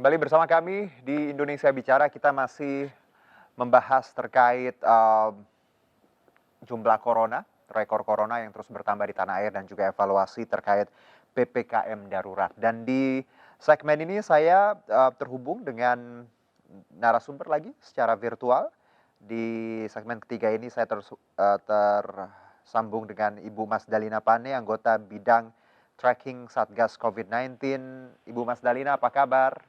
Kembali bersama kami di Indonesia Bicara, kita masih membahas terkait jumlah corona, rekor corona yang terus bertambah di tanah air dan juga evaluasi terkait PPKM darurat. Dan di segmen ini saya terhubung dengan narasumber lagi secara virtual. Di segmen ketiga ini saya tersambung dengan Ibu Mas Dalina Pane, anggota bidang tracking Satgas COVID-19. Ibu Mas Dalina, apa kabar?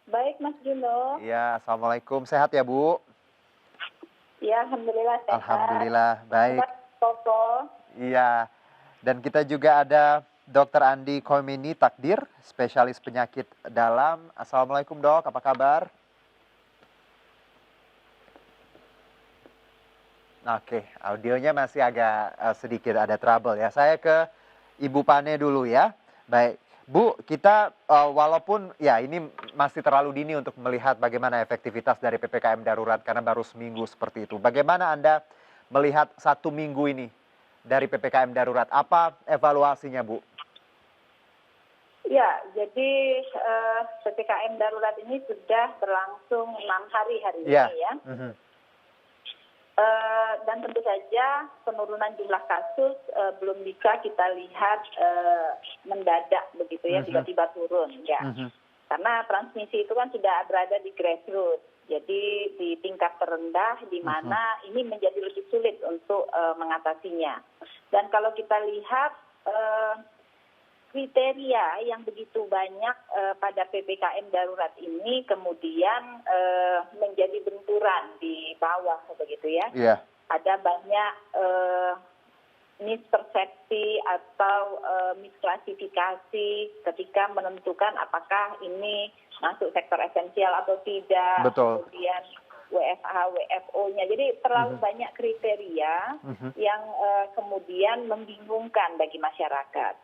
Baik, Mas Juno. Iya, assalamualaikum. Sehat ya, Bu? Ya, alhamdulillah sehat. Alhamdulillah, baik. Toko. Iya, dan kita juga ada Dr. Andi Komini Takdir, spesialis penyakit dalam. Assalamualaikum, Dok. Apa kabar? Oke, audionya masih agak sedikit ada trouble ya. Saya ke Ibu Pane dulu ya. Baik, Bu, kita walaupun ya ini masih terlalu dini untuk melihat bagaimana efektivitas dari PPKM darurat karena baru seminggu seperti itu. Bagaimana Anda melihat 1 minggu ini dari PPKM darurat? Apa evaluasinya, Bu? Ya, jadi PPKM darurat ini sudah berlangsung 6 hari ini ya. Dan tentu saja penurunan jumlah kasus belum bisa kita lihat mendadak begitu ya, tiba-tiba turun ya. Karena transmisi itu kan sudah berada di grassroots, jadi di tingkat terendah di mana ini menjadi lebih sulit untuk mengatasinya. Dan kalau kita lihat kriteria yang begitu banyak pada PPKM darurat ini kemudian menjadi benturan di bawah begitu ya. Iya. Ada banyak mispersepsi atau misklasifikasi ketika menentukan apakah ini masuk sektor esensial atau tidak. Betul. Kemudian WFH, WFO-nya. Jadi terlalu banyak kriteria yang kemudian membingungkan bagi masyarakat.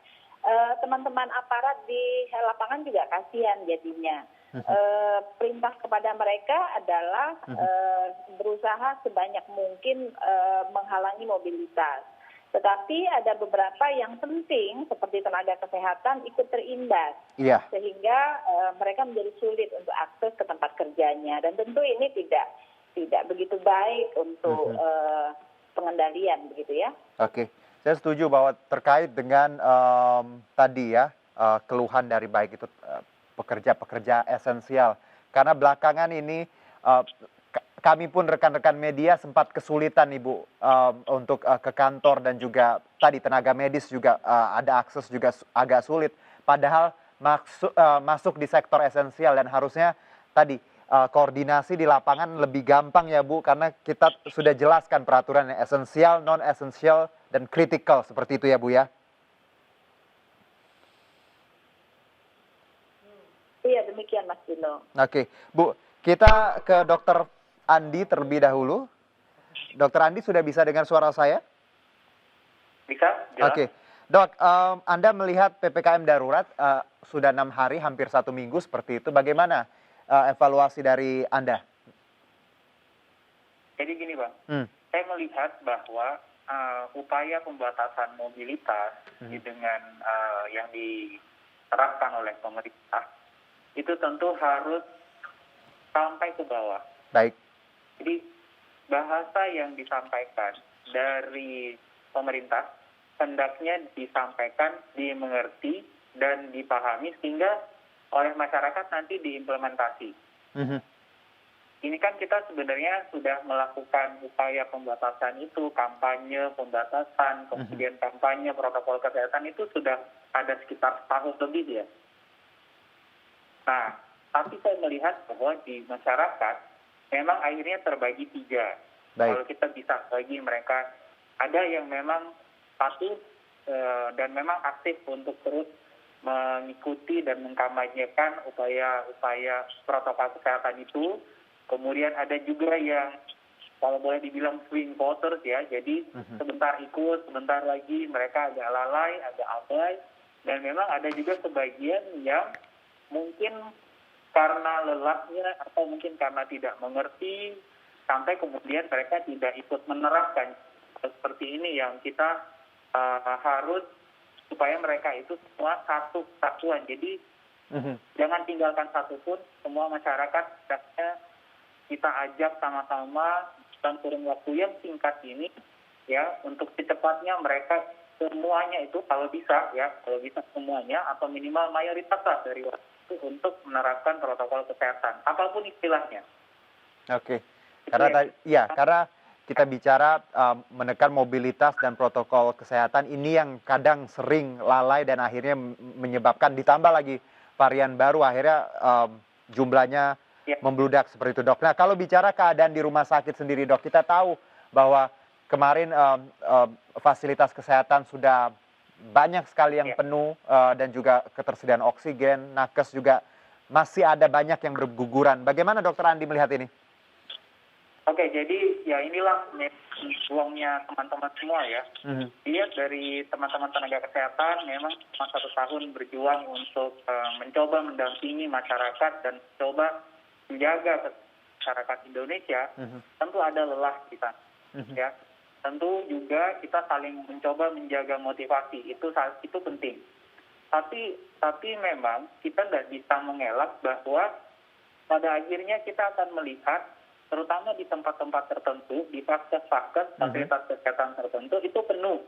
Teman-teman aparat di lapangan juga kasihan jadinya. Perintah kepada mereka adalah berusaha sebanyak mungkin menghalangi mobilitas. Tetapi ada beberapa yang penting seperti tenaga kesehatan ikut terimbas. Iya. Sehingga mereka menjadi sulit untuk akses ke tempat kerjanya. Dan tentu ini tidak begitu baik untuk pengendalian begitu ya. Oke. Saya setuju bahwa terkait dengan tadi ya keluhan dari baik itu pekerja-pekerja esensial. Karena belakangan ini kami pun rekan-rekan media sempat kesulitan Ibu untuk ke kantor dan juga tadi tenaga medis juga ada akses juga agak sulit. Padahal masuk di sektor esensial dan harusnya tadi koordinasi di lapangan lebih gampang ya Bu, karena kita sudah jelaskan peraturan yang esensial, non-esensial, dan kritikal seperti itu ya Bu ya? Iya demikian Mas Dino. Oke, Bu, kita ke Dokter Andi terlebih dahulu. Dokter Andi sudah bisa dengar suara saya? Bisa, jelas. Oke, Dok, Anda melihat PPKM darurat sudah 6 hari, hampir 1 minggu seperti itu. Bagaimana evaluasi dari Anda? Jadi gini Bang, saya melihat bahwa upaya pembatasan mobilitas dengan yang diterapkan oleh pemerintah itu tentu harus sampai ke bawah. Baik. Jadi bahasa yang disampaikan dari pemerintah hendaknya disampaikan, dimengerti dan dipahami sehingga oleh masyarakat nanti diimplementasi. Ini kan kita sebenarnya sudah melakukan upaya pembatasan itu, kampanye pembatasan, kemudian kampanye protokol kesehatan itu sudah ada sekitar setahun lebih ya. Nah, tapi saya melihat bahwa di masyarakat memang akhirnya terbagi 3. Kalau kita bisa bagi mereka, ada yang memang patuh dan memang aktif untuk terus mengikuti dan mengkampanyekan upaya-upaya protokol kesehatan itu. Kemudian ada juga yang kalau boleh dibilang swing voters ya, jadi sebentar ikut, sebentar lagi mereka agak lalai, agak abai. Dan memang ada juga sebagian yang mungkin karena lelahnya atau mungkin karena tidak mengerti, sampai kemudian mereka tidak ikut menerapkan seperti ini yang kita harus supaya mereka itu semua satu kesatuan. Jadi Jangan tinggalkan satupun, semua masyarakat hendaknya kita ajak sama-sama dalam kurun waktu yang singkat ini, ya, untuk secepatnya mereka semuanya itu kalau bisa semuanya atau minimal mayoritas lah dari waktu untuk menerapkan protokol kesehatan, apapun istilahnya. Oke, karena kita bicara menekan mobilitas dan protokol kesehatan ini yang kadang sering lalai dan akhirnya menyebabkan ditambah lagi varian baru akhirnya jumlahnya membludak seperti itu, Dok. Nah, kalau bicara keadaan di rumah sakit sendiri, Dok, kita tahu bahwa kemarin fasilitas kesehatan sudah banyak sekali yang penuh dan juga ketersediaan oksigen, nakes juga masih ada banyak yang berguguran. Bagaimana Dokter Andi melihat ini? Oke, jadi ya inilah ruangnya teman-teman semua ya. Lihat dari teman-teman tenaga kesehatan memang selama 1 tahun berjuang untuk mencoba mendampingi masyarakat dan mencoba menjaga masyarakat Indonesia. Tentu ada lelah kita, ya. Tentu juga kita saling mencoba menjaga motivasi, itu penting. Tapi memang kita nggak bisa mengelak bahwa pada akhirnya kita akan melihat terutama di tempat-tempat tertentu, di vaskes-vaskes, fasilitas kesehatan tertentu, itu penuh.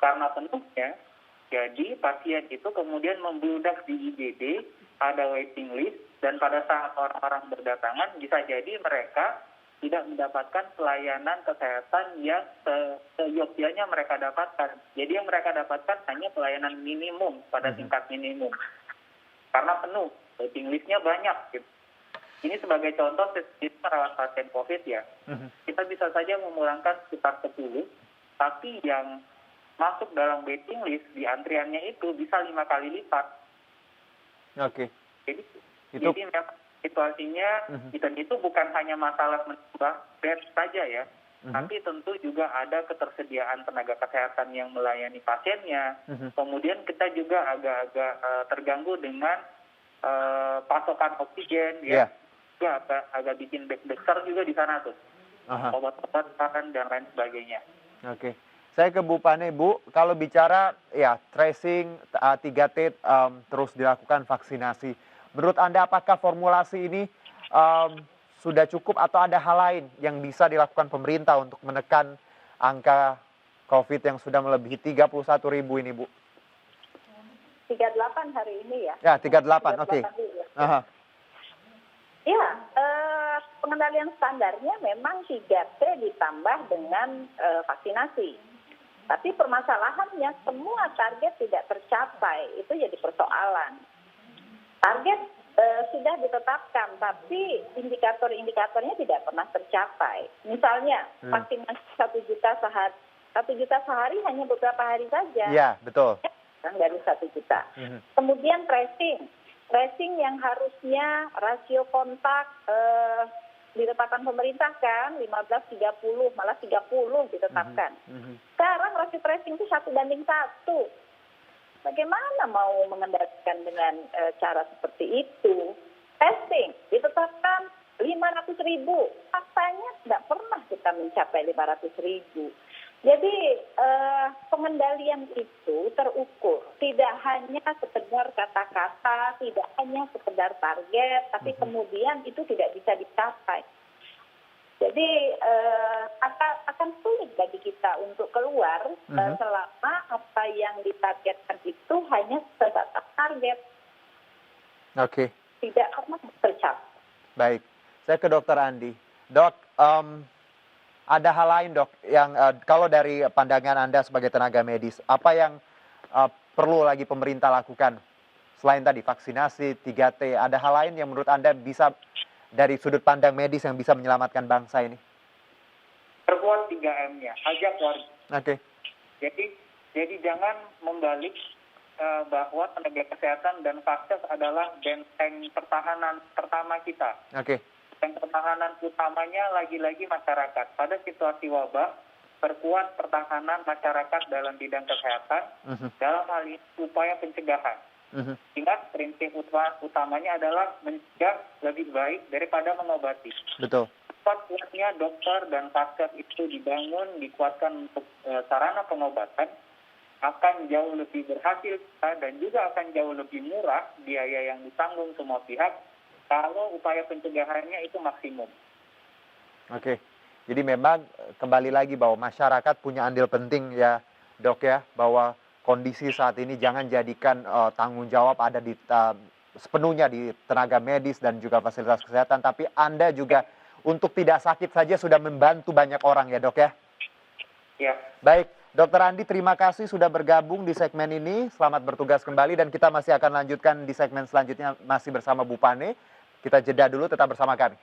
Karena penuhnya, jadi pasien itu kemudian membludak di IGD, ada waiting list, dan pada saat orang-orang berdatangan, bisa jadi mereka tidak mendapatkan pelayanan kesehatan yang seyogyanya mereka dapatkan. Jadi yang mereka dapatkan hanya pelayanan minimum, pada tingkat minimum. Karena penuh, waiting list-nya banyak, gitu. Ini sebagai contoh sistem merawat pasien COVID ya, kita bisa saja memulangkan sekitar 10, tapi yang masuk dalam waiting list di antriannya itu bisa 5 kali lipat. Oke. Jadi memang situasinya dan itu bukan hanya masalah menambah bed saja ya, tapi tentu juga ada ketersediaan tenaga kesehatan yang melayani pasiennya. Kemudian kita juga agak-agak terganggu dengan pasokan oksigen ya. Agak bikin besar juga di sana tuh, obat-obatan dan lain sebagainya. Oke, saya ke Bu Pane, Bu. Kalau bicara ya tracing 3T terus dilakukan vaksinasi, menurut Anda apakah formulasi ini sudah cukup atau ada hal lain yang bisa dilakukan pemerintah untuk menekan angka COVID yang sudah melebihi 31.000 ini, Bu? 38 hari ini ya? Ya, 38, oke. Ya, pengendalian standarnya memang 3T ditambah dengan vaksinasi. Tapi permasalahannya semua target tidak tercapai, itu jadi persoalan. Target sudah ditetapkan, tapi indikator-indikatornya tidak pernah tercapai. Misalnya, vaksinasi 1 juta sehari hanya beberapa hari saja. Iya, betul. Dari 1 juta. Kemudian tracing yang harusnya rasio kontak ditetapkan pemerintah kan 15-30 malah 30 ditetapkan. Sekarang rasio tracing itu 1:1. Bagaimana mau mengendalikan dengan cara seperti itu? Testing ditetapkan 500.000. Faktanya tidak pernah kita mencapai 500.000. Jadi pengendalian itu terukur, tidak hanya sekedar kata-kata, tidak hanya sekedar target, tapi kemudian itu tidak bisa dicapai. Jadi akan sulit bagi kita untuk keluar selama apa yang ditargetkan itu hanya sebatas target. Oke. Tidak pernah tercapai. Baik, saya ke Dokter Andi. Dok, ada hal lain Dok, yang kalau dari pandangan Anda sebagai tenaga medis, apa yang perlu lagi pemerintah lakukan? Selain tadi vaksinasi, 3T, ada hal lain yang menurut Anda bisa dari sudut pandang medis yang bisa menyelamatkan bangsa ini? Perkuat 3M-nya, ajak warga. Oke. Jadi jangan membalik bahwa tenaga kesehatan dan vaskes adalah benteng pertahanan pertama kita. Oke. Dan pertahanan utamanya lagi-lagi masyarakat. Pada situasi wabah, perkuat pertahanan masyarakat dalam bidang kesehatan, dalam hal ini upaya pencegahan. Ingat, prinsip utamanya adalah mencegah lebih baik daripada mengobati. Betul. Kuat-kuatnya dokter dan vaskes itu dibangun, dikuatkan untuk sarana pengobatan, akan jauh lebih berhasil dan juga akan jauh lebih murah biaya yang ditanggung semua pihak kalau upaya pencegahannya itu maksimum. Oke, jadi memang kembali lagi bahwa masyarakat punya andil penting ya Dok ya, bahwa kondisi saat ini jangan jadikan tanggung jawab ada di sepenuhnya di tenaga medis dan juga fasilitas kesehatan, tapi Anda juga untuk tidak sakit saja sudah membantu banyak orang ya Dok ya. Ya. Baik, Dokter Andi terima kasih sudah bergabung di segmen ini. Selamat bertugas kembali dan kita masih akan lanjutkan di segmen selanjutnya masih bersama Bu Pane. Kita jeda dulu, tetap bersama kami.